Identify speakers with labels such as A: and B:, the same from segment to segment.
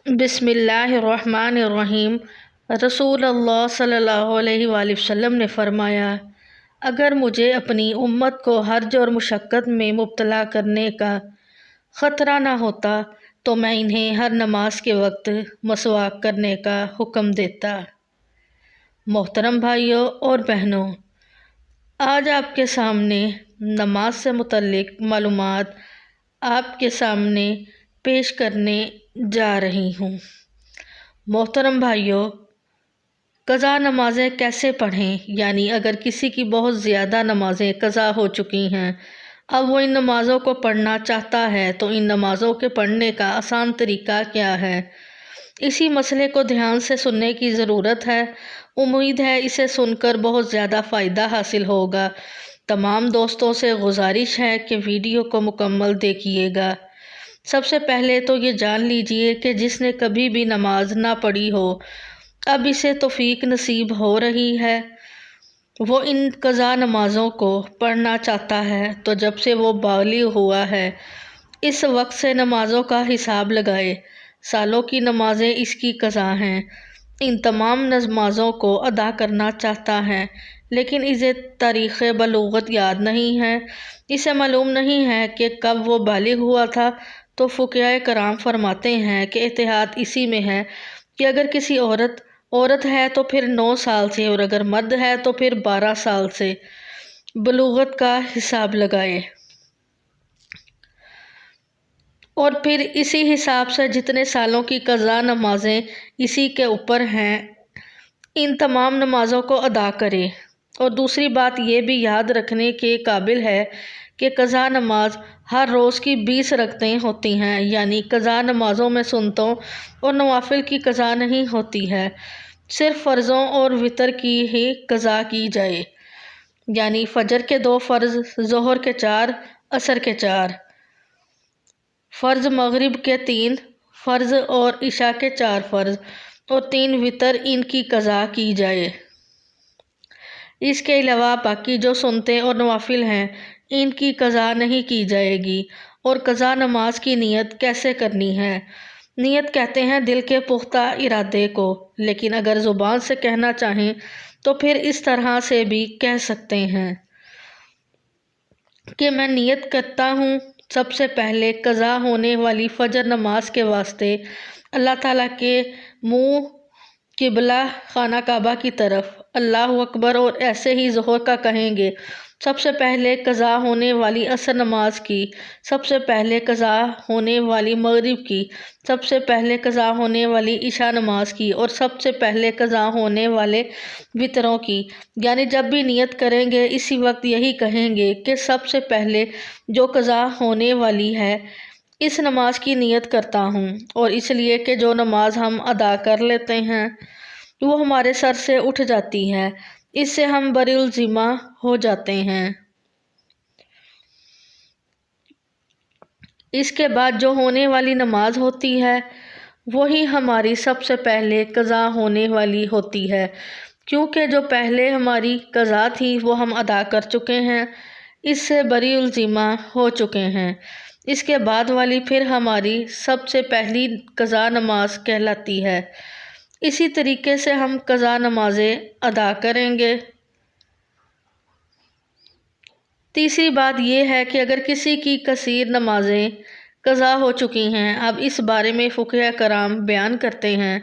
A: بسم اللہ الرحمن الرحیم۔ رسول اللہ صلی اللہ علیہ وآلہ وسلم نے فرمایا، اگر مجھے اپنی امت کو حرج اور مشقت میں مبتلا کرنے کا خطرہ نہ ہوتا تو میں انہیں ہر نماز کے وقت مسواک کرنے کا حکم دیتا۔ محترم بھائیوں اور بہنوں، آج آپ کے سامنے نماز سے متعلق معلومات آپ کے سامنے پیش کرنے جا رہی ہوں۔ محترم بھائیوں، قضا نمازیں کیسے پڑھیں؟ یعنی اگر کسی کی بہت زیادہ نمازیں قضا ہو چکی ہیں، اب وہ ان نمازوں کو پڑھنا چاہتا ہے تو ان نمازوں کے پڑھنے کا آسان طریقہ کیا ہے؟ اسی مسئلے کو دھیان سے سننے کی ضرورت ہے۔ امید ہے اسے سن کر بہت زیادہ فائدہ حاصل ہوگا۔ تمام دوستوں سے گزارش ہے کہ ویڈیو کو مکمل دیکھیے گا۔ سب سے پہلے تو یہ جان لیجئے کہ جس نے کبھی بھی نماز نہ پڑھی ہو، اب اسے توفیق نصیب ہو رہی ہے، وہ ان قضا نمازوں کو پڑھنا چاہتا ہے تو جب سے وہ بالغ ہوا ہے اس وقت سے نمازوں کا حساب لگائے۔ سالوں کی نمازیں اس کی قضا ہیں۔ ان تمام نمازوں کو ادا کرنا چاہتا ہے، لیکن اسے تاریخ بلوغت یاد نہیں ہے۔ اسے معلوم نہیں ہے کہ کب وہ بالغ ہوا تھا، تو فقہاء کرام فرماتے ہیں کہ احتیاط اسی میں ہے کہ اگر کسی عورت ہے تو پھر 9 سال سے، اور اگر مرد ہے تو پھر 12 سال سے بلوغت کا حساب لگائے، اور پھر اسی حساب سے جتنے سالوں کی قضا نمازیں اسی کے اوپر ہیں ان تمام نمازوں کو ادا کرے۔ اور دوسری بات یہ بھی یاد رکھنے کے قابل ہے کہ قضا نماز ہر روز کی 20 رکعتیں ہوتی ہیں، یعنی قضا نمازوں میں سنتوں اور نوافل کی قضا نہیں ہوتی ہے، صرف فرضوں اور وتر کی ہی قضا کی جائے، یعنی فجر کے 2 فرض، ظہر کے 4، عصر کے 4 فرض، مغرب کے 3 فرض اور عشاء کے 4 فرض اور 3 وتر، ان کی قضا کی جائے۔ اس کے علاوہ باقی جو سنتیں اور نوافل ہیں ان کی قضا نہیں کی جائے گی۔ اور قضا نماز کی نیت کیسے کرنی ہے؟ نیت کہتے ہیں دل کے پختہ ارادے کو، لیکن اگر زبان سے کہنا چاہیں تو پھر اس طرح سے بھی کہہ سکتے ہیں کہ میں نیت کرتا ہوں سب سے پہلے قضا ہونے والی فجر نماز کے واسطے اللہ تعالیٰ کے منہ قبلہ خانہ کعبہ کی طرف اللہ اکبر، اور ایسے ہی ظہر کا کہیں گے سب سے پہلے قضا ہونے والی عصر نماز کی، سب سے پہلے قضا ہونے والی مغرب کی، سب سے پہلے قضا ہونے والی عشاء نماز کی، اور سب سے پہلے قضا ہونے والے وتروں کی۔ یعنی جب بھی نیت کریں گے اسی وقت یہی کہیں گے کہ سب سے پہلے جو قضا ہونے والی ہے اس نماز کی نیت کرتا ہوں، اور اس لیے کہ جو نماز ہم ادا کر لیتے ہیں وہ ہمارے سر سے اٹھ جاتی ہے، اس سے ہم بری الذمہ ہو جاتے ہیں۔ اس کے بعد جو ہونے والی نماز ہوتی ہے وہی ہماری سب سے پہلے قضا ہونے والی ہوتی ہے، کیونکہ جو پہلے ہماری قضا تھی وہ ہم ادا کر چکے ہیں، اس سے بری الذمہ ہو چکے ہیں۔ اس کے بعد والی پھر ہماری سب سے پہلی قضا نماز کہلاتی ہے۔ اسی طریقے سے ہم قضا نمازیں ادا کریں گے۔ تیسری بات یہ ہے کہ اگر کسی کی کثیر نمازیں قضا ہو چکی ہیں، اب اس بارے میں فقہاء کرام بیان کرتے ہیں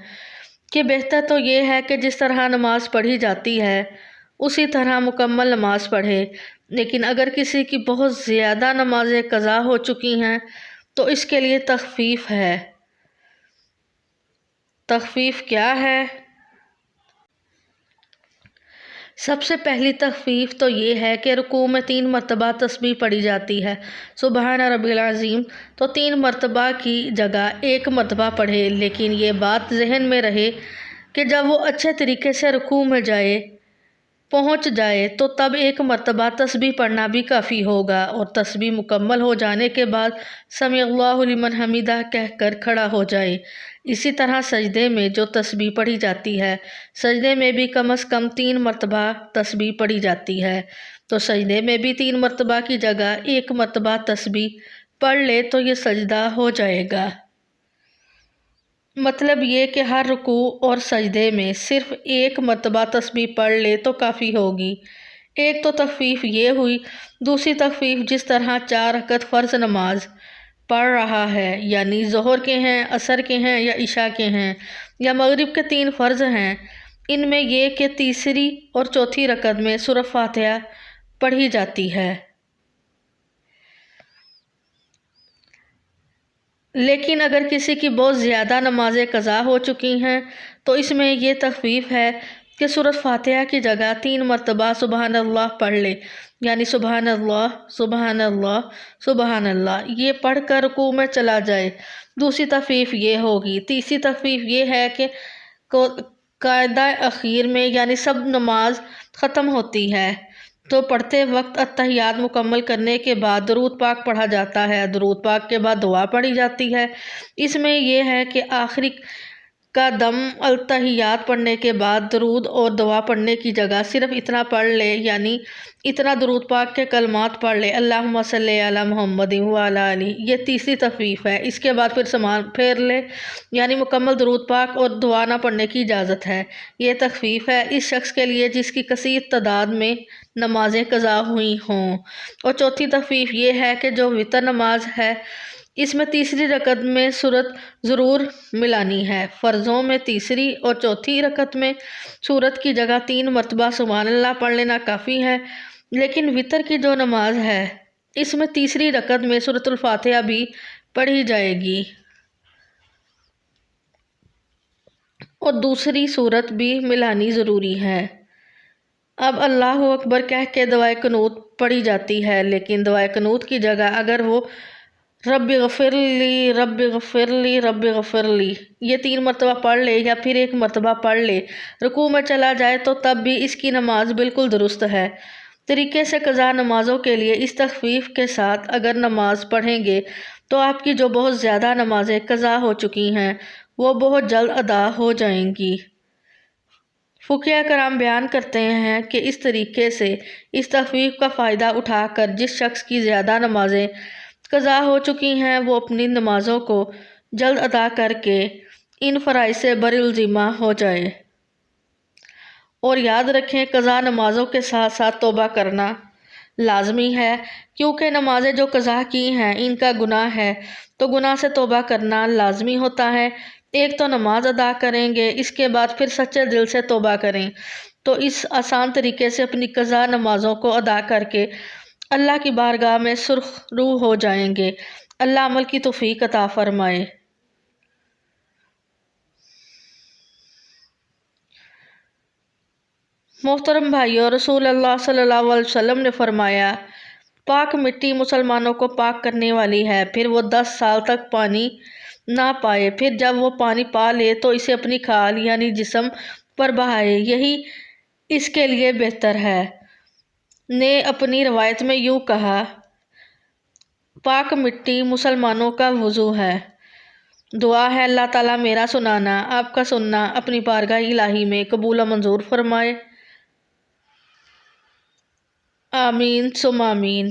A: کہ بہتر تو یہ ہے کہ جس طرح نماز پڑھی جاتی ہے اسی طرح مکمل نماز پڑھے، لیکن اگر کسی کی بہت زیادہ نمازیں قضا ہو چکی ہیں تو اس کے لیے تخفیف ہے۔ تخفیف کیا ہے؟ سب سے پہلی تخفیف تو یہ ہے کہ رکوع میں 3 مرتبہ تسبیح پڑھی جاتی ہے، سبحان ربی العظیم، تو 3 مرتبہ کی جگہ 1 مرتبہ پڑھے، لیکن یہ بات ذہن میں رہے کہ جب وہ اچھے طریقے سے رکوع میں پہنچ جائے تو تب 1 مرتبہ تسبیح پڑھنا بھی کافی ہوگا، اور تسبیح مکمل ہو جانے کے بعد سمیع اللہ لمن حمیدہ کہہ کر کھڑا ہو جائے۔ اسی طرح سجدے میں جو تسبیح پڑھی جاتی ہے، سجدے میں بھی کم از کم 3 مرتبہ تسبیح پڑھی جاتی ہے، تو سجدے میں بھی 3 مرتبہ کی جگہ 1 مرتبہ تسبیح پڑھ لے تو یہ سجدہ ہو جائے گا۔ مطلب یہ کہ ہر رکوع اور سجدے میں صرف ایک مرتبہ تسبیح پڑھ لے تو کافی ہوگی۔ ایک تو تخفیف یہ ہوئی۔ دوسری تخفیف، جس طرح 4 رکعت فرض نماز پڑھ رہا ہے، یعنی ظہر کے ہیں، عصر کے ہیں یا عشاء کے ہیں یا مغرب کے 3 فرض ہیں، ان میں یہ کہ تیسری اور چوتھی رکعت میں سورہ فاتحہ پڑھی جاتی ہے۔ لیکن اگر کسی کی بہت زیادہ نمازیں قضا ہو چکی ہیں تو اس میں یہ تخفیف ہے کہ سورۃ فاتحہ کی جگہ 3 مرتبہ سبحان اللہ پڑھ لے، یعنی سبحان اللہ سبحان اللہ سبحان اللہ، یہ پڑھ کر رکوع میں چلا جائے۔ دوسری تخفیف یہ ہوگی۔ تیسری تخفیف یہ ہے کہ قاعدہ اخیر میں، یعنی سب نماز ختم ہوتی ہے تو پڑھتے وقت اتحیات مکمل کرنے کے بعد درود پاک پڑھا جاتا ہے۔ درود پاک کے بعد دعا پڑھی جاتی ہے۔ اس میں یہ ہے کہ آخری کا دم التحیات پڑھنے کے بعد درود اور دعا پڑھنے کی جگہ صرف اتنا پڑھ لے، یعنی اتنا درود پاک کے کلمات پڑھ لے، اللہم صلی علی محمد وعلی آلہ۔ یہ تیسری تخفیف ہے۔ اس کے بعد پھر سامان پھیر لے، یعنی مکمل درود پاک اور دعا نہ پڑھنے کی اجازت ہے۔ یہ تخفیف ہے اس شخص کے لیے جس کی کثیر تعداد میں نمازیں قضا ہوئی ہوں۔ اور چوتھی تخفیف یہ ہے کہ جو وتر نماز ہے، اس میں تیسری رکعت میں سورت ضرور ملانی ہے۔ فرضوں میں تیسری اور چوتھی رکعت میں سورت کی جگہ 3 مرتبہ سبحان اللہ پڑھ لینا کافی ہے، لیکن وتر کی جو نماز ہے اس میں تیسری رکعت میں سورۃ الفاتحہ بھی پڑھی جائے گی اور دوسری سورت بھی ملانی ضروری ہے۔ اب اللہ اکبر کہہ کے دعائے قنوت پڑھی جاتی ہے، لیکن دعائے قنوت کی جگہ اگر وہ رب اغفر لی رب اغفر لی رب اغفر لی یہ 3 مرتبہ پڑھ لے یا پھر 1 مرتبہ پڑھ لے، رکوع میں چلا جائے تو تب بھی اس کی نماز بالکل درست ہے۔ طریقے سے قضا نمازوں کے لیے اس تخفیف کے ساتھ اگر نماز پڑھیں گے تو آپ کی جو بہت زیادہ نمازیں قضا ہو چکی ہیں وہ بہت جلد ادا ہو جائیں گی۔ فقہاء کرام بیان کرتے ہیں کہ اس طریقے سے اس تخفیف کا فائدہ اٹھا کر جس شخص کی زیادہ نمازیں قضا ہو چکی ہیں وہ اپنی نمازوں کو جلد ادا کر کے ان فرائض سے بری الذمہ ہو جائے۔ اور یاد رکھیں، قضا نمازوں کے ساتھ ساتھ توبہ کرنا لازمی ہے، کیونکہ نمازیں جو قضا کی ہیں ان کا گناہ ہے تو گناہ سے توبہ کرنا لازمی ہوتا ہے۔ ایک تو نماز ادا کریں گے، اس کے بعد پھر سچے دل سے توبہ کریں تو اس آسان طریقے سے اپنی قضا نمازوں کو ادا کر کے اللہ کی بارگاہ میں سرخ روح ہو جائیں گے۔ اللہ عمل کی توفیق عطا فرمائے۔ محترم بھائیو، رسول اللہ صلی اللہ علیہ وسلم نے فرمایا، پاک مٹی مسلمانوں کو پاک کرنے والی ہے، پھر وہ 10 سال تک پانی نہ پائے، پھر جب وہ پانی پا لے تو اسے اپنی کھال یعنی جسم پر بہائے، یہی اس کے لیے بہتر ہے۔ نے اپنی روایت میں یوں کہا، پاک مٹی مسلمانوں کا وضو ہے۔ دعا ہے اللہ تعالیٰ میرا سنانا، آپ کا سننا اپنی بارگاہ الہی میں قبول و منظور فرمائے۔ آمین ثم آمین۔